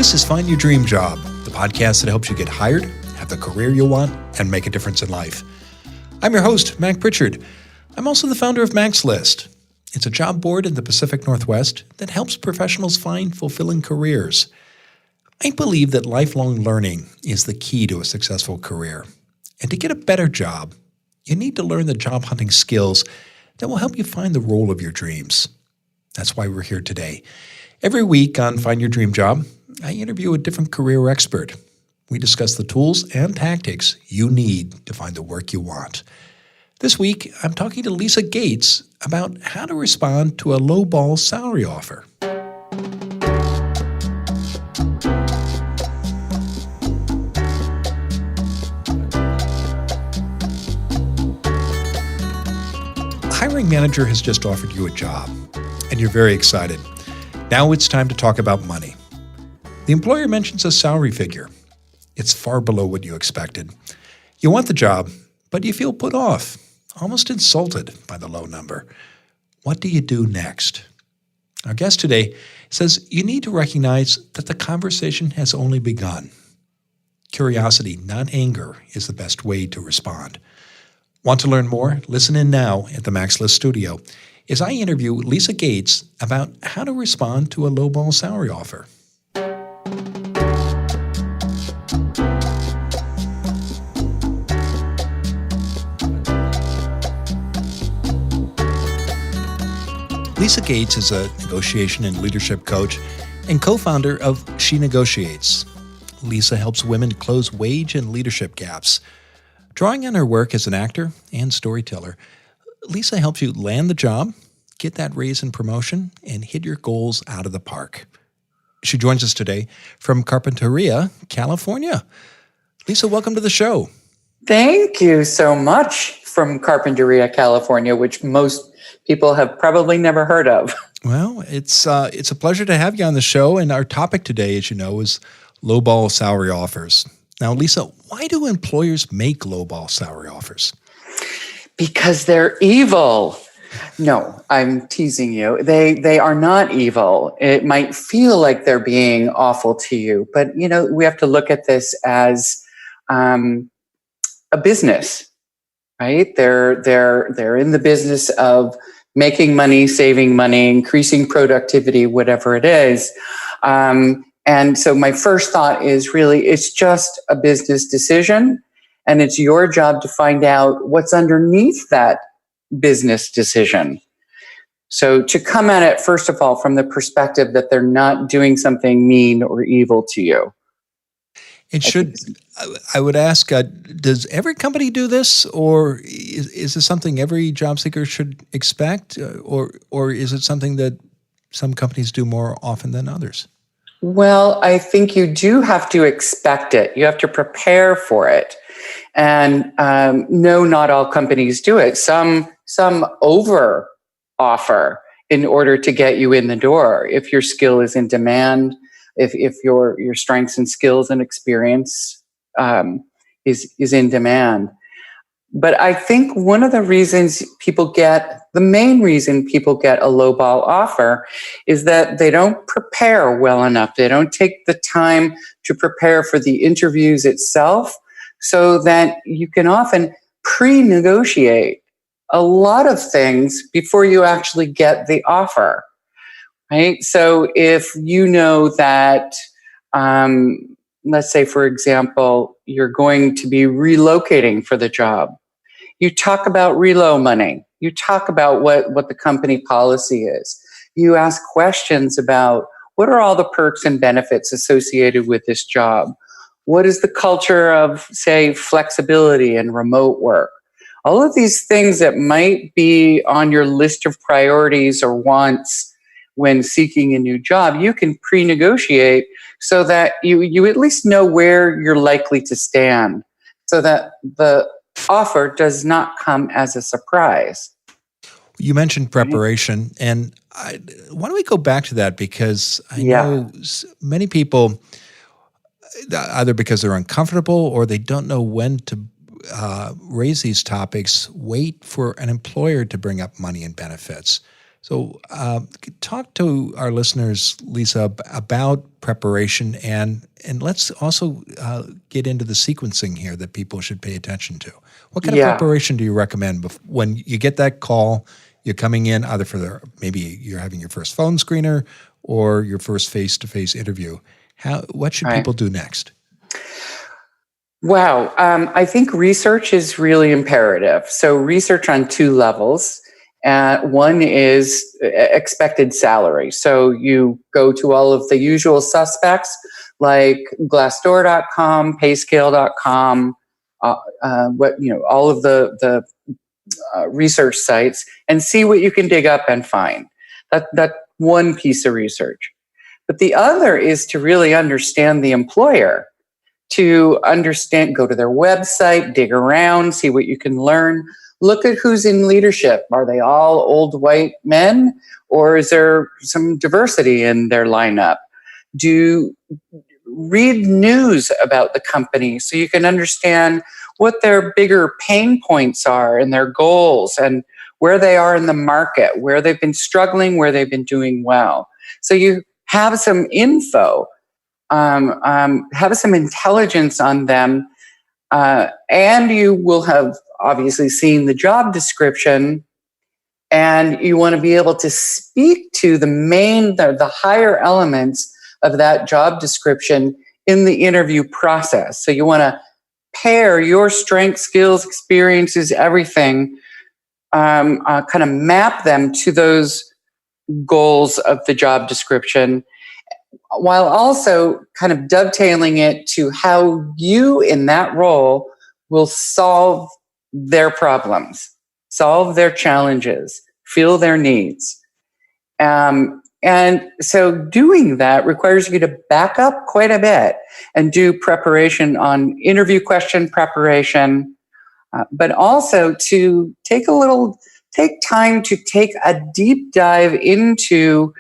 This is Find Your Dream Job, the podcast that helps you get hired, have the career you want, and make a difference in life. I'm your host, Mac Pritchard. I'm also the founder of Mac's List. It's a job board in the Pacific Northwest that helps professionals find fulfilling careers. I believe that lifelong learning is the key to a successful career. And to get a better job, you need to learn the job hunting skills that will help you find the role of your dreams. That's why we're here today. Every week on Find Your Dream Job, I interview a different career expert. We discuss the tools and tactics you need to find the work you want. This week, I'm talking to Lisa Gates about how to respond to a lowball salary offer. A hiring manager has just offered you a job, and you're very excited. Now it's time to talk about money. The employer mentions a salary figure. It's far below what you expected. You want the job, but you feel put off, almost insulted by the low number. What do you do next? Our guest today says you need to recognize that the conversation has only begun. Curiosity, not anger, is the best way to respond. Want to learn more? Listen in now at the Mac's List studio as I interview Lisa Gates about how to respond to a lowball salary offer. Lisa Gates is a negotiation and leadership coach and co-founder of She Negotiates. Lisa helps women close wage and leadership gaps. Drawing on her work as an actor and storyteller, Lisa helps you land the job, get that raise and promotion, and hit your goals out of the park. She joins us today from Carpinteria, California. Lisa, welcome to the show. Thank you so much from Carpinteria, California, which most people have probably never heard of. Well, it's a pleasure to have you on the show, and our topic today, as you know, is lowball salary offers. Now, Lisa, why do employers make lowball salary offers? Because they're evil. No, I'm teasing you. They are not evil. It might feel like they're being awful to you, but we have to look at this as a business, right? They're in the business of making money, saving money, increasing productivity, whatever it is. And so my first thought is really, it's just a business decision, and it's your job to find out what's underneath that business decision. So to come at it, first of all, from the perspective that they're not doing something mean or evil to you. I would ask, does every company do this, or is this something every job seeker should expect, or is it something that some companies do more often than others? Well, I think you do have to expect it. You have to prepare for it. And no, not all companies do it. Some over offer in order to get you in the door. If your skill is in demand, if your strengths and skills and experience is in demand. But I think one of the main reason people get a lowball offer is that they don't prepare well enough. They don't take the time to prepare for the interviews itself, so that you can often pre-negotiate a lot of things before you actually get the offer, right? So if you know that, let's say, for example, you're going to be relocating for the job, you talk about reload money. You talk about what the company policy is. You ask questions about what are all the perks and benefits associated with this job? What is the culture of, say, flexibility and remote work? All of these things that might be on your list of priorities or wants when seeking a new job, you can pre-negotiate so that you at least know where you're likely to stand, so that the offer does not come as a surprise. You mentioned preparation, and why don't we go back to that, because I know many people, either because they're uncomfortable or they don't know when to raise these topics, wait for an employer to bring up money and benefits. So talk to our listeners, Lisa, about preparation, and let's also get into the sequencing here that people should pay attention to. What kind of preparation do you recommend when you get that call? You're coming in either maybe you're having your first phone screener or your first face-to-face interview. What should people do next? Wow. I think research is really imperative. So research on two levels. One is expected salary. So you go to all of the usual suspects like Glassdoor.com, Payscale.com, all of the research sites, and see what you can dig up and find. That one piece of research. But the other is to really understand the employer. To understand, go to their website, dig around, see what you can learn. Look at who's in leadership. Are they all old white men, or is there some diversity in their lineup? Read news about the company so you can understand what their bigger pain points are and their goals and where they are in the market, where they've been struggling, where they've been doing well. So you have some info. Have some intelligence on them, and you will have obviously seen the job description, and you want to be able to speak to the higher elements of that job description in the interview process. So you want to pair your strengths, skills, experiences, everything, kind of map them to those goals of the job description, while also kind of dovetailing it to how you in that role will solve their problems, solve their challenges, fill their needs. And so doing that requires you to back up quite a bit and do preparation on interview question preparation, but also to take time to take a deep dive into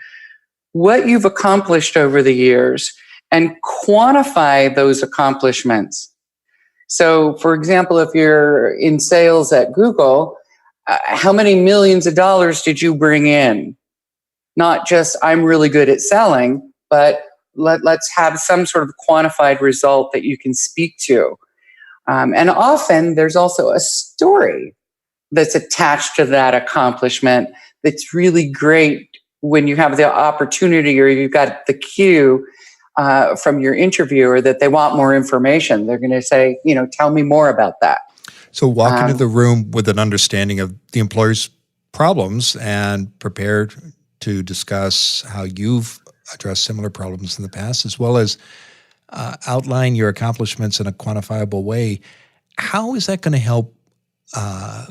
what you've accomplished over the years and quantify those accomplishments. So, for example, if you're in sales at Google, how many millions of dollars did you bring in? Not just, I'm really good at selling, but let's have some sort of quantified result that you can speak to. And often there's also a story that's attached to that accomplishment that's really great when you have the opportunity or you've got the cue from your interviewer that they want more information. They're going to say, tell me more about that. So walk into the room with an understanding of the employer's problems and prepared to discuss how you've addressed similar problems in the past, as well as outline your accomplishments in a quantifiable way. How is that going to help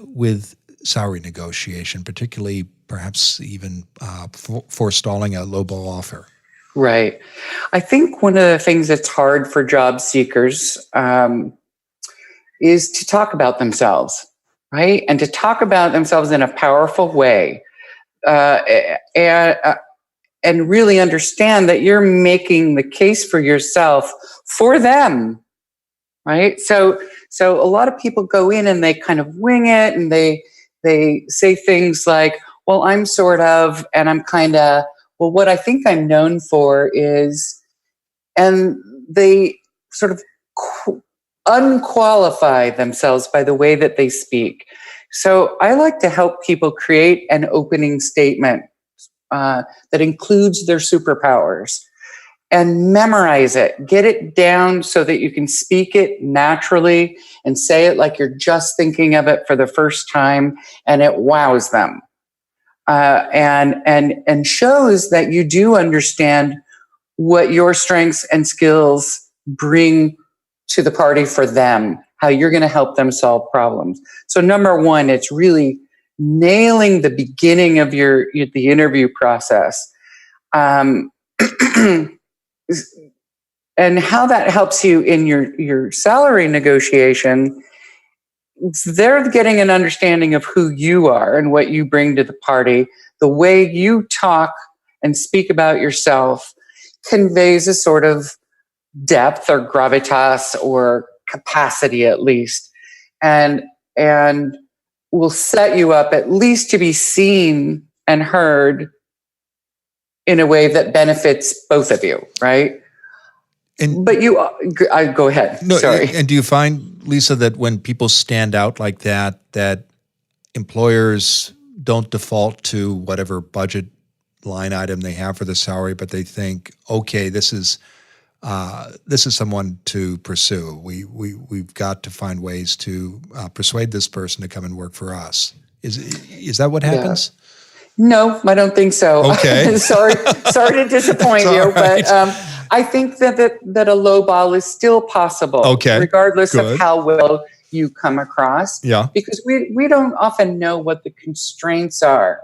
with salary negotiation, particularly perhaps even forestalling a lowball offer? Right. I think one of the things that's hard for job seekers is to talk about themselves, right? And to talk about themselves in a powerful way, and really understand that you're making the case for yourself for them, right? So a lot of people go in and they kind of wing it, and they say things like, well, I'm sort of, and I'm kind of, well, what I think I'm known for is, and they sort of unqualify themselves by the way that they speak. So I like to help people create an opening statement that includes their superpowers and memorize it. Get it down so that you can speak it naturally and say it like you're just thinking of it for the first time, and it wows them. And shows that you do understand what your strengths and skills bring to the party for them, how you're going to help them solve problems. So number one, it's really nailing the beginning of the interview process. And how that helps you in your salary negotiation, they're getting an understanding of who you are and what you bring to the party. The way you talk and speak about yourself conveys a sort of depth or gravitas or capacity, at least, and will set you up at least to be seen and heard in a way that benefits both of you, right? But go ahead. No, sorry. And do you find, Lisa, that when people stand out like that, that employers don't default to whatever budget line item they have for the salary, but they think, okay, this is someone to pursue. We've got to find ways to persuade this person to come and work for us. Is that what happens? Yeah. No, I don't think so. Okay. sorry to disappoint you, right. but I think that a lowball is still possible, okay, regardless of how well you come across. Yeah. Because we don't often know what the constraints are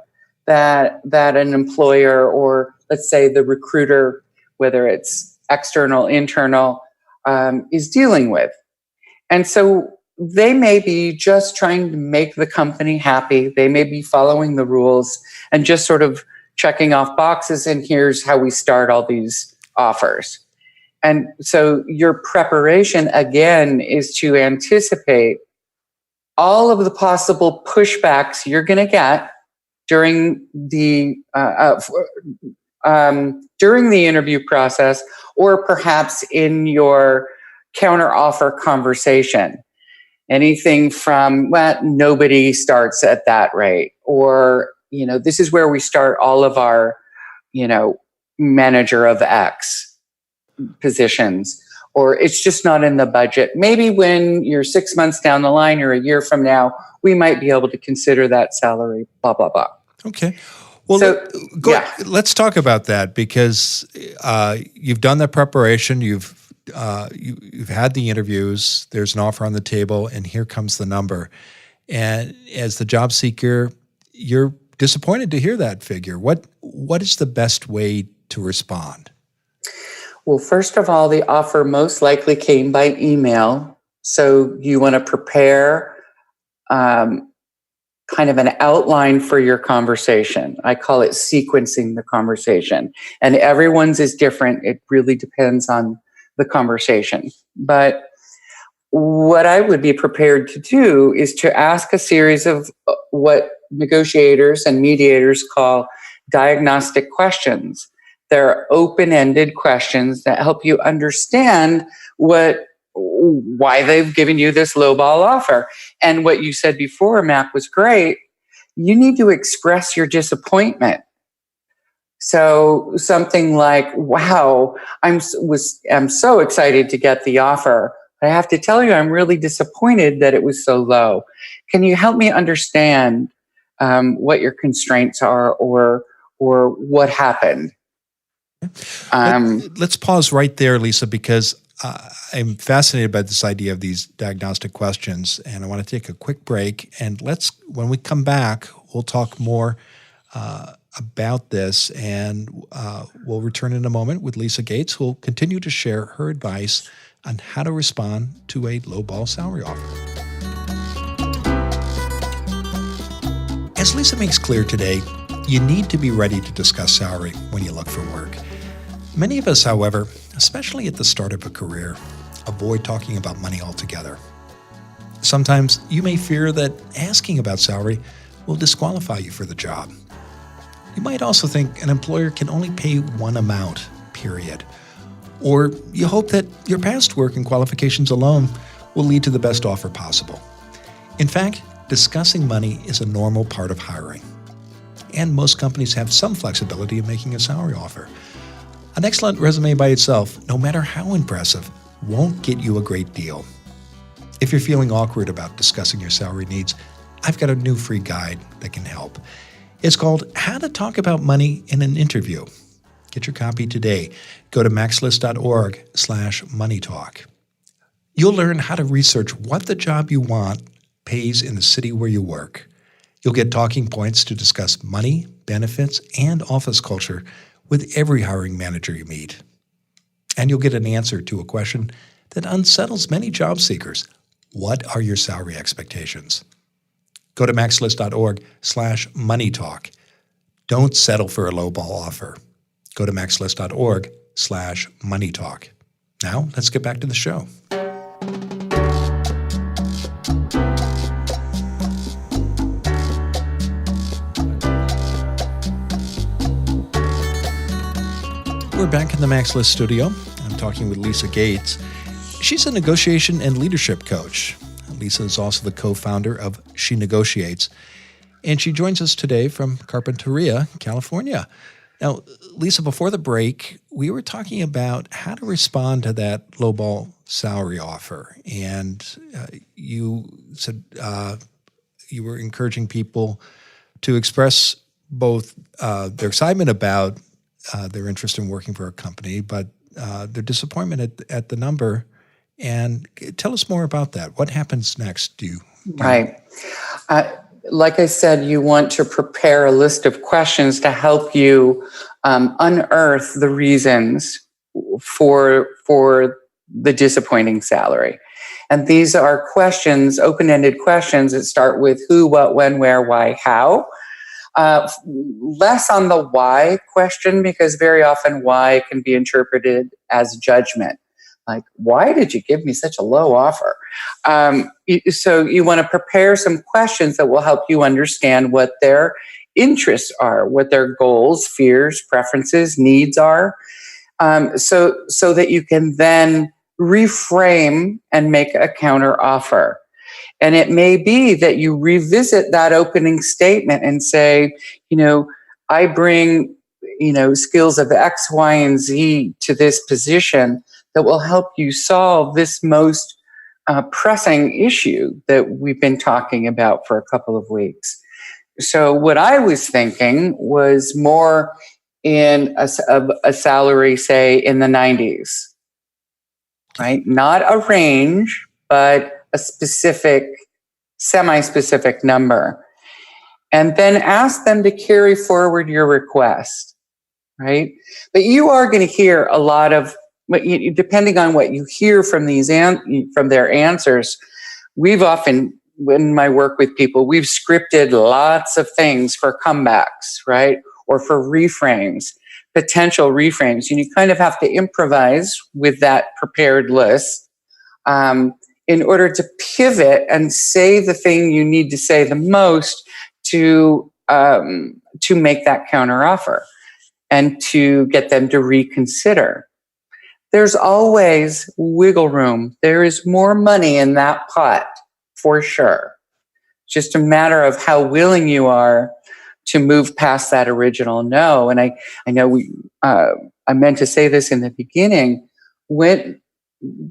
that an employer, or let's say the recruiter, whether it's external, internal, is dealing with. And so they may be just trying to make the company happy. They may be following the rules and just sort of checking off boxes, and here's how we start all these offers. And so your preparation, again, is to anticipate all of the possible pushbacks you're going to get during the interview process, or perhaps in your counteroffer conversation. Anything from, well, nobody starts at that rate, or, this is where we start all of our, manager of X positions, or it's just not in the budget. Maybe when you're 6 months down the line or a year from now, we might be able to consider that salary, blah, blah, blah. Okay. Well, let's talk about that, because you've done that preparation. You've had the interviews. There's an offer on the table, and here comes the number. And as the job seeker, you're disappointed to hear that figure. What is the best way to respond? Well, first of all, the offer most likely came by email, so you want to prepare kind of an outline for your conversation. I call it sequencing the conversation, and everyone's is different. It really depends on the conversation. But what I would be prepared to do is to ask a series of what negotiators and mediators call diagnostic questions. They're open-ended questions that help you understand why they've given you this lowball offer. And what you said before, Mac, was great. You need to express your disappointment. So something like, wow, I'm so excited to get the offer. I have to tell you, I'm really disappointed that it was so low. Can you help me understand what your constraints are, or what happened? Let's pause right there, Lisa, because I'm fascinated by this idea of these diagnostic questions, and I want to take a quick break. And when we come back, we'll talk more about this, and we'll return in a moment with Lisa Gates, who will continue to share her advice on how to respond to a lowball salary offer. As Lisa makes clear today, you need to be ready to discuss salary when you look for work. Many of us, however, especially at the start of a career, avoid talking about money altogether. Sometimes you may fear that asking about salary will disqualify you for the job. You might also think an employer can only pay one amount, period. Or you hope that your past work and qualifications alone will lead to the best offer possible. In fact, discussing money is a normal part of hiring. And most companies have some flexibility in making a salary offer. An excellent resume by itself, no matter how impressive, won't get you a great deal. If you're feeling awkward about discussing your salary needs, I've got a new free guide that can help. It's called How to Talk About Money in an Interview. Get your copy today. Go to maxlist.org/moneytalk. You'll learn how to research what the job you want pays in the city where you work. You'll get talking points to discuss money, benefits, and office culture with every hiring manager you meet. And you'll get an answer to a question that unsettles many job seekers. What are your salary expectations? Go to maxlist.org/moneytalk. Don't settle for a lowball offer. Go to maxlist.org/moneytalk. Now, let's get back to the show. We're back in the Max List studio. I'm talking with Lisa Gates. She's a negotiation and leadership coach. Lisa is also the co-founder of She Negotiates, and she joins us today from Carpinteria, California. Now, Lisa, before the break, we were talking about how to respond to that lowball salary offer, and you said you were encouraging people to express both their excitement about their interest in working for a company, but their disappointment at the number. And tell us more about that. What happens next? Right. Like I said, you want to prepare a list of questions to help you unearth the reasons for the disappointing salary. And these are questions, open-ended questions that start with who, what, when, where, why, how. Less on the why question, because very often why can be interpreted as judgment. Like, why did you give me such a low offer? So you want to prepare some questions that will help you understand what their interests are, what their goals, fears, preferences, needs are, so that you can then reframe and make a counter offer. And it may be that you revisit that opening statement and say, I bring, skills of X, Y, and Z to this position that will help you solve this most pressing issue that we've been talking about for a couple of weeks. So what I was thinking was more in a salary, say, in the 90s, right? Not a range, but a specific, semi-specific number. And then ask them to carry forward your request, right? But you are going to hear a lot of, depending on what you hear from from their answers, we've often, in my work with people, we've scripted lots of things for comebacks, right? Or for reframes, potential reframes. And you kind of have to improvise with that prepared list in order to pivot and say the thing you need to say the most to make that counteroffer and to get them to reconsider. There's always wiggle room. There is more money in that pot, for sure. It's just a matter of how willing you are to move past that original no. And I know I meant to say this in the beginning. When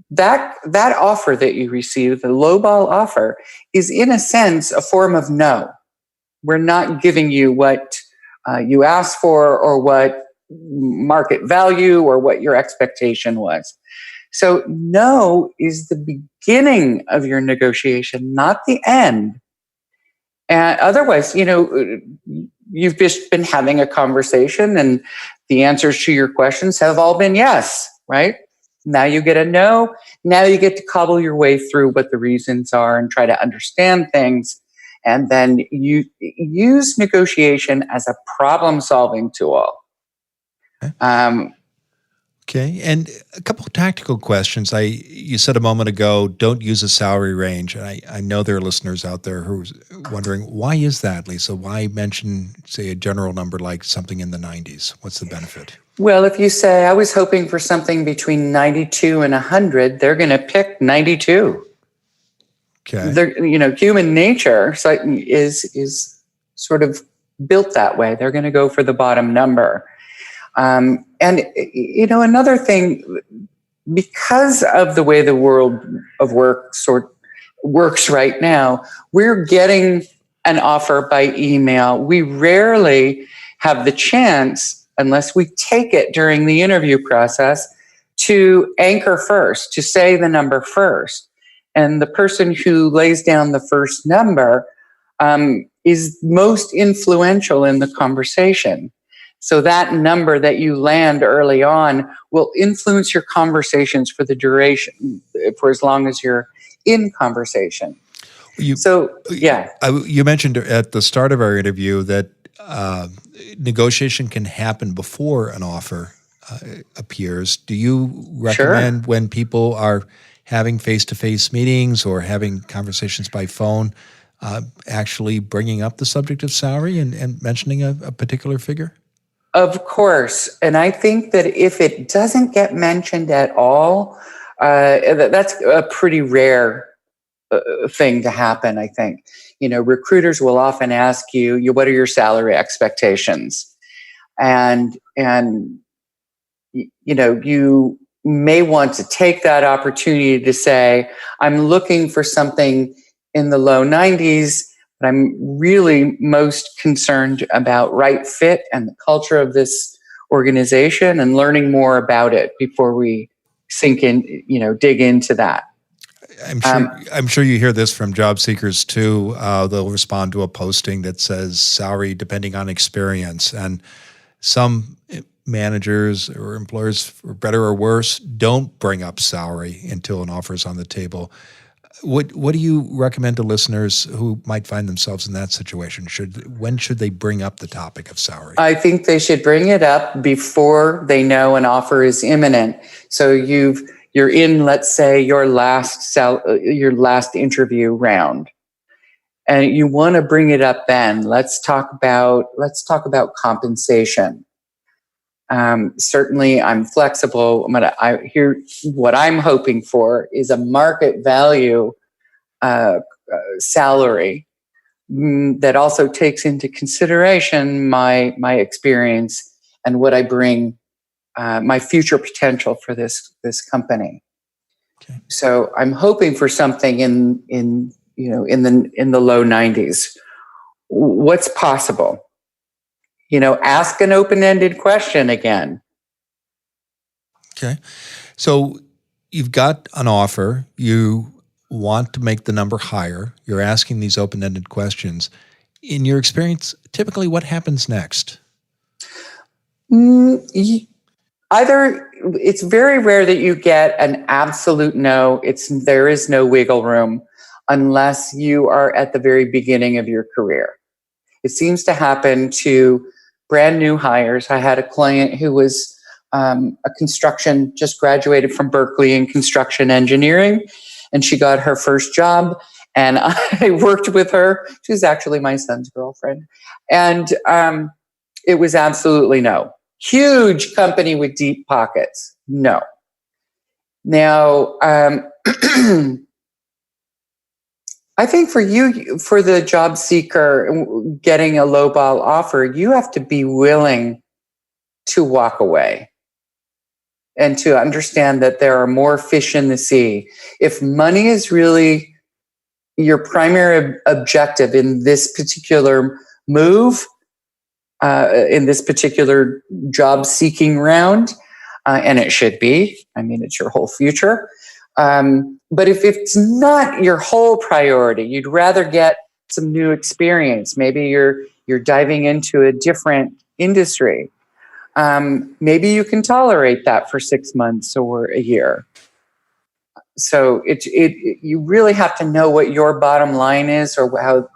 that offer that you receive, the lowball offer, is in a sense a form of no. We're not giving you what you asked for or what market value or what your expectation was. So no is the beginning of your negotiation, not the end. And otherwise, you've just been having a conversation and the answers to your questions have all been yes, right? Now you get a no. Now you get to cobble your way through what the reasons are and try to understand things. And then you use negotiation as a problem-solving tool. Okay, and a couple of tactical questions. You said a moment ago, don't use a salary range. And I know there are listeners out there who are wondering, why is that, Lisa? Why mention, say, a general number like something in the 90s? What's the benefit? Well, if you say, I was hoping for something between 92 and 100, they're going to pick 92. Okay. Human nature is sort of built that way. They're going to go for the bottom number. And another thing, because of the way the world of work works right now, we're getting an offer by email. We rarely have the chance, unless we take it during the interview process, to anchor first, to say the number first. And the person who lays down the first number is most influential in the conversation. So that number that you land early on will influence your conversations for the duration, for as long as you're in conversation. You mentioned at the start of our interview that negotiation can happen before an offer appears. Do you recommend when people are having face-to-face meetings or having conversations by phone, actually bringing up the subject of salary and mentioning a particular figure? Of course. And I think that if it doesn't get mentioned at all, that's a pretty rare thing to happen, I think. Recruiters will often ask you, what are your salary expectations? And you may want to take that opportunity to say, I'm looking for something in the low 90s, but I'm really most concerned about right fit and the culture of this organization and learning more about it before we dig into that. I'm sure you hear this from job seekers too. They'll respond to a posting that says salary depending on experience, and some managers or employers, for better or worse, don't bring up salary until an offer is on the table. What do you recommend to listeners who might find themselves in that situation? When should they bring up the topic of salary? I think they should bring it up before they know an offer is imminent. So you're in, let's say, your last interview round, and you want to bring it up then. Let's talk about compensation. Certainly, I'm flexible. What I'm hoping for is a market value salary that also takes into consideration my experience and what I bring, my future potential for this company. Okay. So I'm hoping for something in the low 90s. What's possible? Ask an open-ended question again. Okay. So you've got an offer. You want to make the number higher. You're asking these open-ended questions. In your experience, typically what happens next? Either it's very rare that you get an absolute no. There is no wiggle room unless you are at the very beginning of your career. It seems to happen to brand new hires. I had a client who was just graduated from Berkeley in construction engineering, and she got her first job, and I worked with her. She was actually my son's girlfriend. And it was absolutely no. Huge company with deep pockets. No. Now, I think for the job seeker getting a lowball offer, you have to be willing to walk away and to understand that there are more fish in the sea. If money is really your primary objective in this particular move, in this particular job seeking round, and it should be, it's your whole future. But if it's not your whole priority, you'd rather get some new experience. Maybe you're diving into a different industry. Maybe you can tolerate that for 6 months or a year. So you really have to know what your bottom line is, or what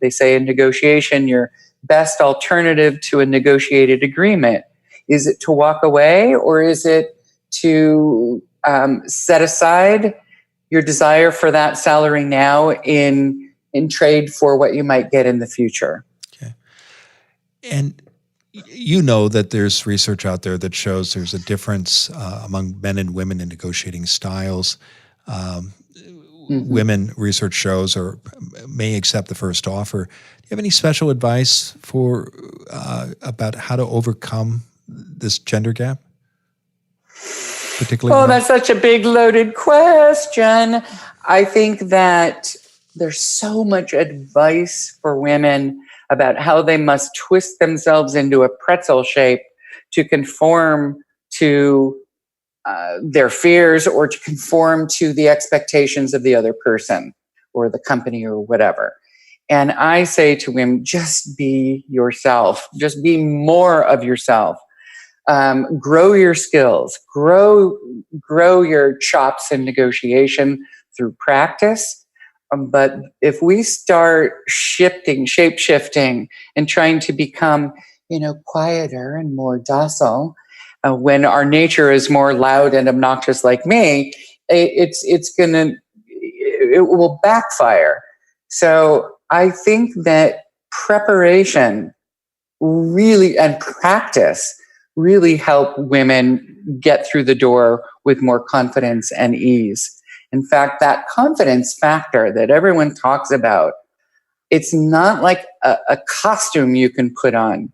they say in negotiation, your best alternative to a negotiated agreement. Is it to walk away, or is it to set aside your desire for that salary now in trade for what you might get in the future? Okay. And you know that there's research out there that shows there's a difference among men and women in negotiating styles. Women, research shows, or may accept the first offer. Do you have any special advice for about how to overcome this gender gap? Particularly, that's such a big loaded question. I think that there's so much advice for women about how they must twist themselves into a pretzel shape to conform to their fears, or to conform to the expectations of the other person or the company or whatever. And I say to women, just be yourself. Just be more of yourself. Grow your skills. Grow your chops in negotiation through practice. But if we start shape-shifting and trying to become, quieter and more docile, when our nature is more loud and obnoxious like me, it will backfire. So I think that preparation really, and practice really help women get through the door with more confidence and ease. In fact, that confidence factor that everyone talks about, it's not like a costume you can put on.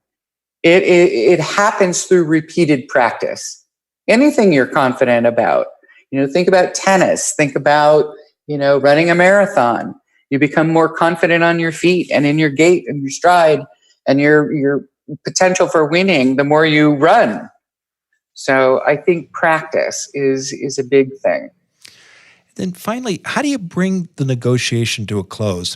It happens through repeated practice. Anything you're confident about, think about tennis, think about, running a marathon. You become more confident on your feet and in your gait and your stride and your potential for winning the more you run. So I think practice is a big thing. Then finally, how do you bring the negotiation to a close?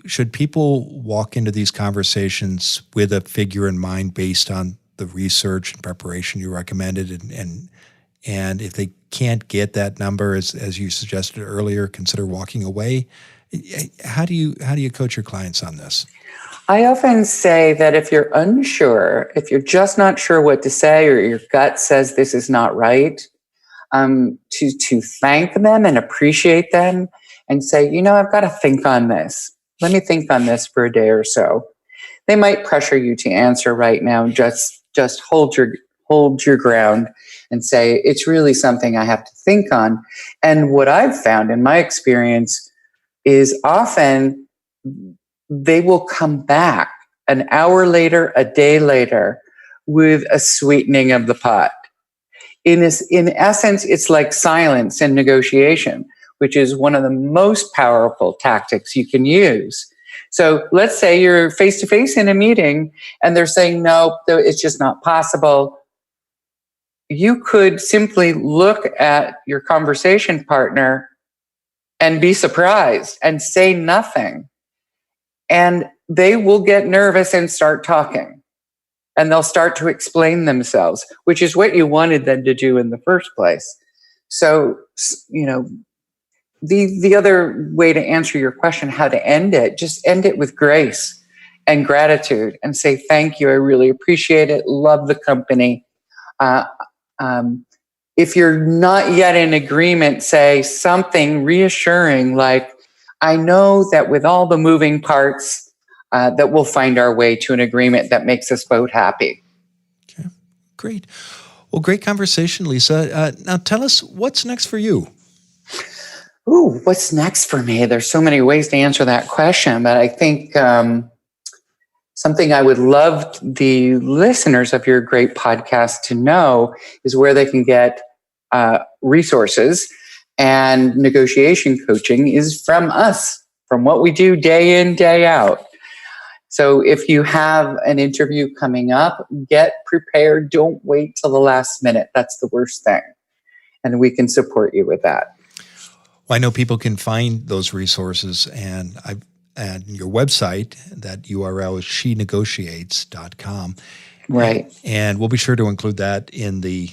Should people walk into these conversations with a figure in mind based on the research and preparation you recommended, and if they can't get that number, as you suggested earlier, consider walking away? How do you coach your clients on this? I often say that if you're unsure, if you're just not sure what to say, or your gut says this is not right, to thank them and appreciate them and say, I've got to think on this. Let me think on this for a day or so. They might pressure you to answer right now. Just hold your ground and say, it's really something I have to think on. And what I've found in my experience is often they will come back an hour later, a day later, with a sweetening of the pot. In essence, it's like silence in negotiation, which is one of the most powerful tactics you can use. So let's say you're face-to-face in a meeting and they're saying, no, it's just not possible. You could simply look at your conversation partner and be surprised and say nothing. And they will get nervous and start talking. And they'll start to explain themselves, which is what you wanted them to do in the first place. So, the other way to answer your question, how to end it, just end it with grace and gratitude and say, thank you. I really appreciate it. Love the company. If you're not yet in agreement, say something reassuring like, I know that with all the moving parts, that we'll find our way to an agreement that makes us both happy. Okay, great. Well, great conversation, Lisa. Now tell us, what's next for you? Ooh, what's next for me? There's so many ways to answer that question, but I think something I would love the listeners of your great podcast to know is where they can get resources, and negotiation coaching is from us, from what we do day in, day out. So if you have an interview coming up, get prepared. Don't wait till the last minute. That's the worst thing. And we can support you with that. Well, I know people can find those resources, and your website, that URL is shenegotiates.com. Right. And we'll be sure to include that in the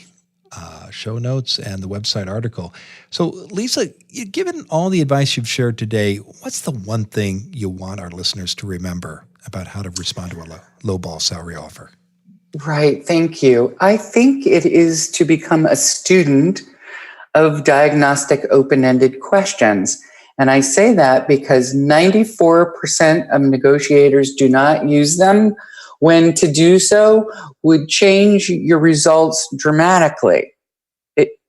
show notes and the website article. So, Lisa, given all the advice you've shared today, what's the one thing you want our listeners to remember about how to respond to a lowball salary offer? Right. Thank you. I think it is to become a student of diagnostic open-ended questions. And I say that because 94% of negotiators do not use them, when to do so would change your results dramatically.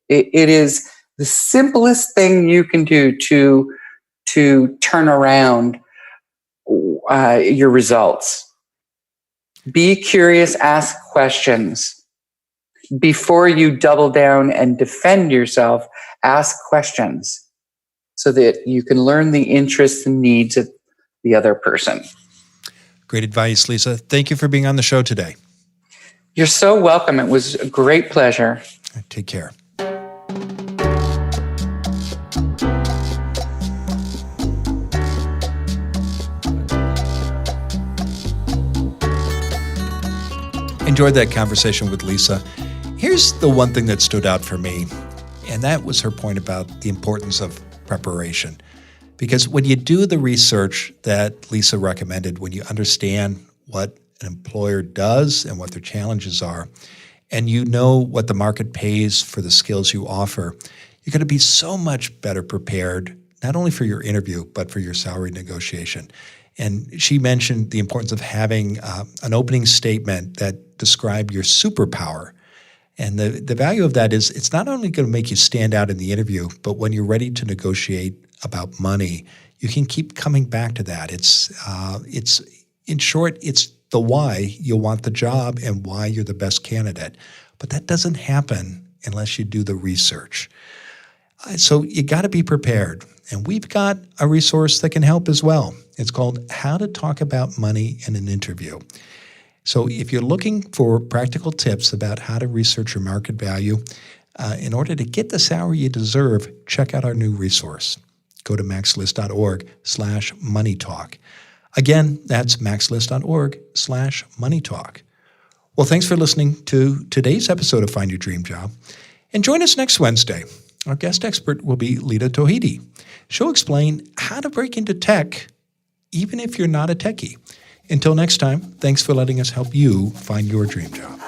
It is the simplest thing you can do to turn around your results. Be curious, ask questions. Before you double down and defend yourself, ask questions so that you can learn the interests and needs of the other person. Great advice, Lisa. Thank you for being on the show today. You're so welcome. It was a great pleasure. Take care. Enjoyed that conversation with Lisa. Here's the one thing that stood out for me, and that was her point about the importance of preparation. Because when you do the research that Lisa recommended, when you understand what an employer does and what their challenges are, and you know what the market pays for the skills you offer, you're going to be so much better prepared, not only for your interview, but for your salary negotiation. And she mentioned the importance of having an opening statement that described your superpower. And the value of that is it's not only going to make you stand out in the interview, but when you're ready to negotiate about money, you can keep coming back to that. It's in short, it's the why you want the job and why you're the best candidate. But that doesn't happen unless you do the research. So you got to be prepared. And we've got a resource that can help as well. It's called How to Talk About Money in an Interview. So if you're looking for practical tips about how to research your market value, in order to get the salary you deserve, check out our new resource. Go to maxlist.org/moneytalk. Again, that's maxlist.org/moneytalk. Well, thanks for listening to today's episode of Find Your Dream Job. And join us next Wednesday. Our guest expert will be Lita Tauhidi. She'll explain how to break into tech, even if you're not a techie. Until next time, thanks for letting us help you find your dream job.